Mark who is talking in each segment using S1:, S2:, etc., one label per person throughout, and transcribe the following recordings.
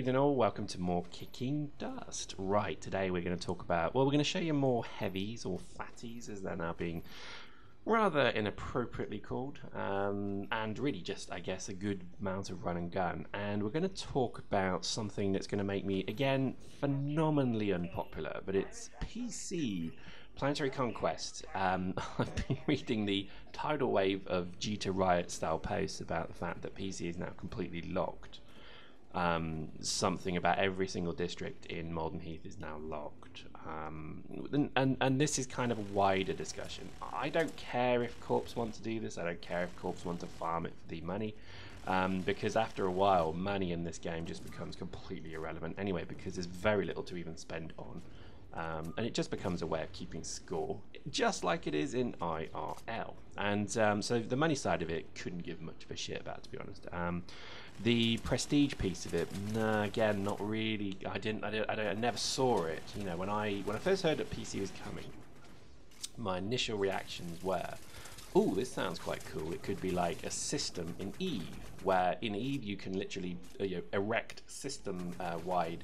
S1: evening all, welcome to more Kicking Dust. Right, today we're going to talk about, well, we're going to show you more heavies or fatties as they're now being rather inappropriately called, and really just, I guess, a good amount of run and gun. And we're going to talk about something that's going to make me, again, phenomenally unpopular, but it's PC Planetary Conquest. I've been reading the tidal wave of Jita Riot style posts about the fact that PC is now completely locked. Something about every single district in Malden Heath is now locked, and this is kind of a wider discussion. I don't care if Corps want to do this. I don't care if Corps want to farm it for the money, because after a while money in this game just becomes completely irrelevant anyway, because there's very little to even spend on, and it just becomes a way of keeping score, just like it is in IRL. And so the money side of it couldn't give much of a shit about, to be honest. The prestige piece of it, nah, again, not really. I never saw it. You know, when I first heard that PC was coming, my initial reactions were, "Oh, this sounds quite cool. It could be like a system in Eve, where in Eve you can literally erect system-wide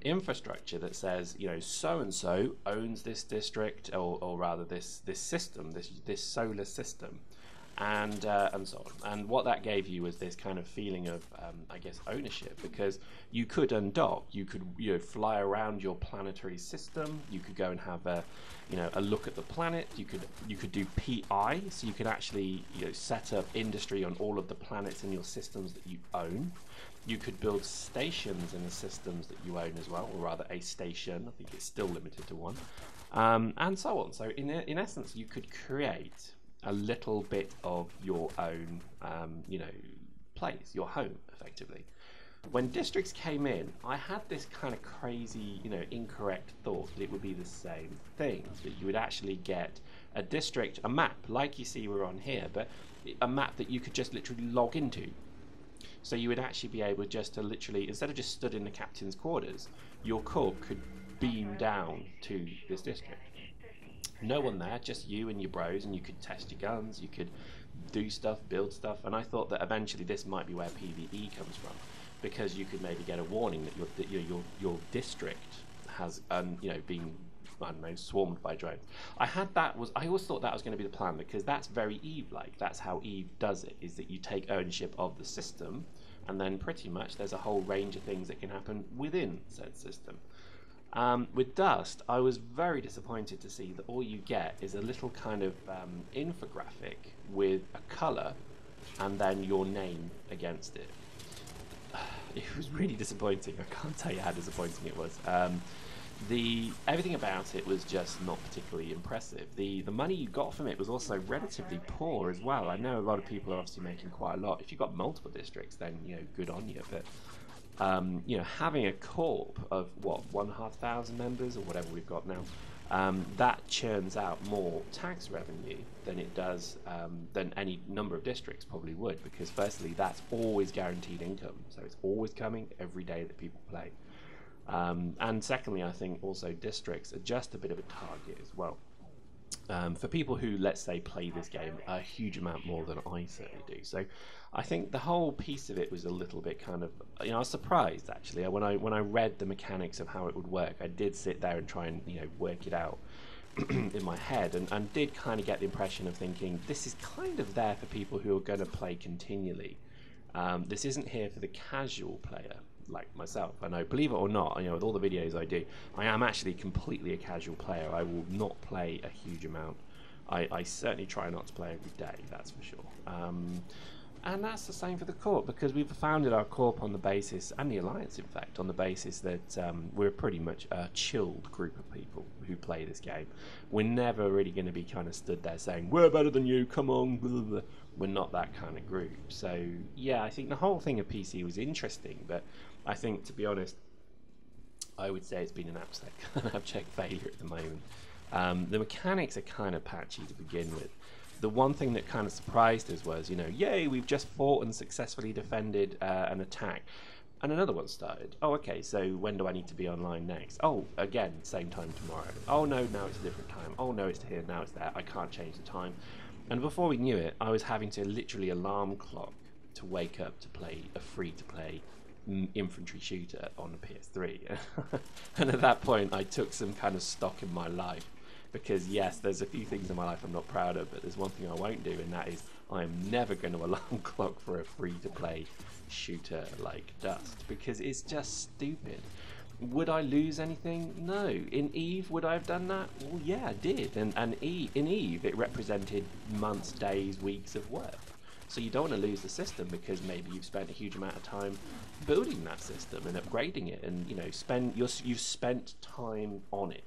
S1: infrastructure that says, you know, so and so owns this district, or rather this system, this solar system." And so on. And what that gave you was this kind of feeling of, I guess, ownership, because you could undock, you could fly around your planetary system, you could go and have a look at the planet, you could do PI, so you could actually set up industry on all of the planets in your systems that you own. You could build stations in the systems that you own as well, or rather a station. I think it's still limited to one, and so on. So in essence, you could create a little bit of your own, place, your home, effectively. When districts came in, I had this kind of crazy, incorrect thought that it would be the same thing, that you would actually get a district, a map, like you see we're on here, but a map that you could just literally log into. So you would actually be able just to literally, instead of just stood in the captain's quarters, your corps could beam down to this district. No one there, just you and your bros, and you could test your guns, you could do stuff, build stuff, and I thought that eventually this might be where PvE comes from, because you could maybe get a warning that your district has been, I don't know, swarmed by drones. I always thought that was going to be the plan, because that's very Eve-like. That's how Eve does it, is that you take ownership of the system, and then pretty much there's a whole range of things that can happen within said system. With Dust, I was very disappointed to see that all you get is a little kind of infographic with a colour and then your name against it. It was really disappointing. I can't tell you how disappointing it was. Everything about it was just not particularly impressive. The money you got from it was also relatively poor as well. I know a lot of people are obviously making quite a lot. If you've got multiple districts, then good on you. But having a corp of 1,500 members or whatever we've got now, that churns out more tax revenue than it does than any number of districts probably would, because firstly that's always guaranteed income, so it's always coming every day that people play, and secondly I think also districts are just a bit of a target as well. For people who, let's say, play this game a huge amount more than I certainly do. So I think the whole piece of it was a little bit kind of, I was surprised actually. When I read the mechanics of how it would work, I did sit there and try and work it out in my head, and did kind of get the impression of thinking, this is kind of there for people who are going to play continually. This isn't here for the casual player like myself. I know, believe it or not, with all the videos I do, I am actually completely a casual player. I will not play a huge amount. I certainly try not to play every day, that's for sure. And that's the same for the Corp, because we've founded our Corp on the basis, and the Alliance in fact, on the basis that we're pretty much a chilled group of people who play this game. We're never really going to be kind of stood there saying, we're better than you, come on, blah, blah, blah. We're not that kind of group. So yeah, I think the whole thing of PC was interesting, but I think, to be honest, I would say it's been an abject failure at the moment. The mechanics are kind of patchy to begin with. The one thing that kind of surprised us was, yay, we've just fought and successfully defended an attack. And another one started. Oh, okay, so when do I need to be online next? Oh, again, same time tomorrow. Oh, no, now it's a different time. Oh, no, it's here, now it's there. I can't change the time. And before we knew it, I was having to literally alarm clock to wake up to play a free-to-play infantry shooter on the PS3. And at that point I took some kind of stock in my life, because yes, there's a few things in my life I'm not proud of, but there's one thing I won't do, and that is I'm never going to alarm clock for a free-to-play shooter like Dust, because it's just stupid. Would I lose anything? No. In Eve, would I have done that? Well, yeah, I did. And in Eve, it represented months, days, weeks of work. So you don't want to lose the system, because maybe you've spent a huge amount of time building that system and upgrading it, and you've spent time on it.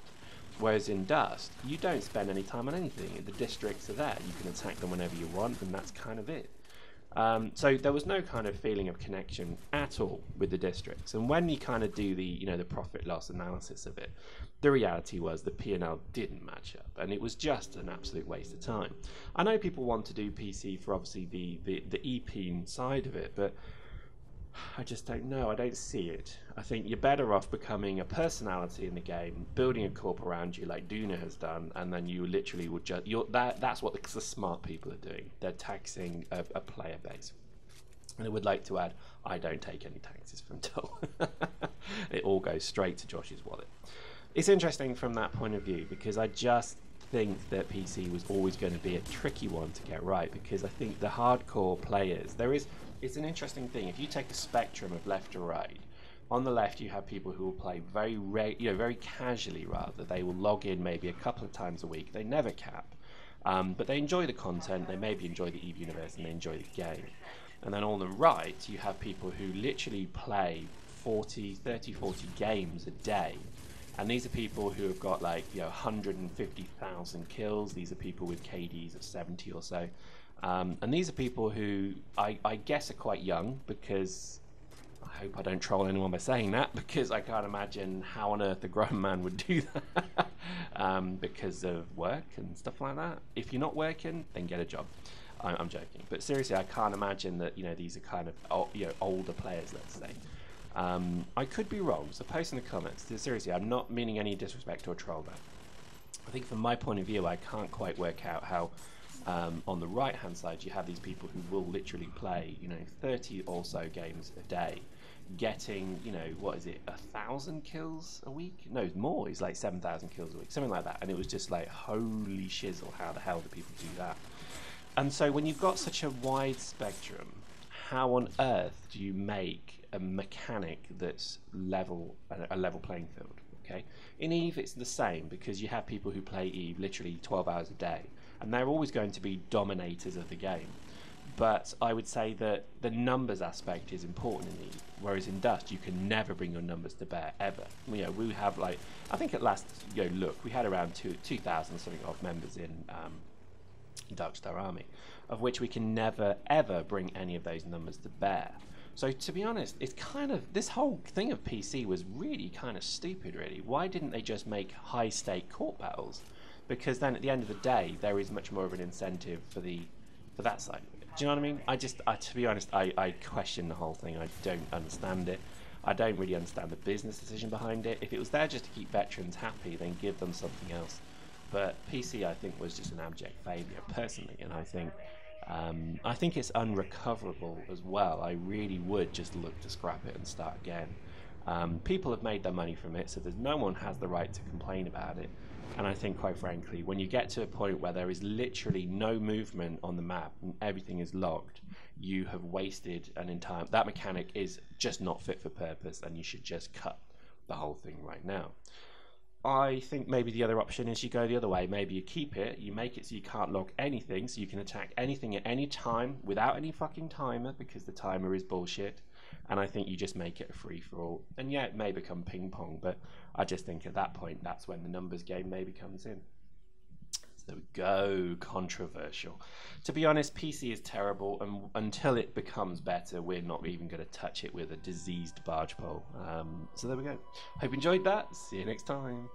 S1: Whereas in Dust, you don't spend any time on anything. The districts are there. You can attack them whenever you want, and that's kind of it. So there was no kind of feeling of connection at all with the districts. And when you kind of do the the profit loss analysis of it, the reality was the P&L didn't match up, and it was just an absolute waste of time. I know people want to do PC for obviously the EP side of it, but I just don't know. I don't see it. I think you're better off becoming a personality in the game, building a corp around you like Duna has done, and then you literally would just... That's what the smart people are doing. They're taxing a player base. And I would like to add, I don't take any taxes from Dole. It all goes straight to Josh's wallet. It's interesting from that point of view, because I just think that PC was always going to be a tricky one to get right, because I think the hardcore players... It's an interesting thing. If you take a spectrum of left to right, on the left you have people who will play very casually rather. They will log in maybe a couple of times a week. They never cap, but they enjoy the content. They maybe enjoy the EVE universe, and they enjoy the game. And then on the right you have people who literally play 30, 40 games a day. And these are people who have got 150,000 kills. These are people with KDs of 70 or so. And these are people who I guess are quite young, because I hope I don't troll anyone by saying that, because I can't imagine how on earth a grown man would do that because of work and stuff like that. If you're not working, then get a job. I'm joking, but seriously, I can't imagine that these are kind of older players, let's say. I could be wrong, so post in the comments. Seriously, I'm not meaning any disrespect or troll there. I think from my point of view, I can't quite work out how on the right hand side you have these people who will literally play 30 or so games a day, getting what is it, 1,000 kills a week? No, more. It's like 7,000 kills a week, something like that. And it was just like, holy shizzle, how the hell do people do that? And so when you've got such a wide spectrum, how on earth do you make a mechanic that's a level playing field? Okay, in EVE it's the same, because you have people who play EVE literally 12 hours a day, and they're always going to be dominators of the game. But I would say that the numbers aspect is important in EVE, whereas in Dust you can never bring your numbers to bear, ever. We have I think at last look, we had around 2,000 something odd members in Darkstar Army, of which we can never ever bring any of those numbers to bear. So to be honest, it's kind of, this whole thing of PC was really kind of stupid, really. Why didn't they just make high stake court battles? Because then at the end of the day, there is much more of an incentive for that side of it. Do you know what I mean? To be honest, I question the whole thing. I don't understand it. I don't really understand the business decision behind it. If it was there just to keep veterans happy, then give them something else. But PC, I think, was just an abject failure, personally, and I think it's unrecoverable as well. I really would just look to scrap it and start again. People have made their money from it, so no one has the right to complain about it. And I think, quite frankly, when you get to a point where there is literally no movement on the map and everything is locked, you have wasted an entire... That mechanic is just not fit for purpose, and you should just cut the whole thing right now. I think maybe the other option is you go the other way. Maybe you keep it, you make it so you can't log anything, so you can attack anything at any time without any fucking timer, because the timer is bullshit. And I think you just make it a free-for-all. And yeah, it may become ping-pong, but I just think at that point, that's when the numbers game maybe comes in. So there we go, controversial. To be honest, PC is terrible, and until it becomes better, we're not even going to touch it with a diseased barge pole. So there we go. Hope you enjoyed that. See you next time.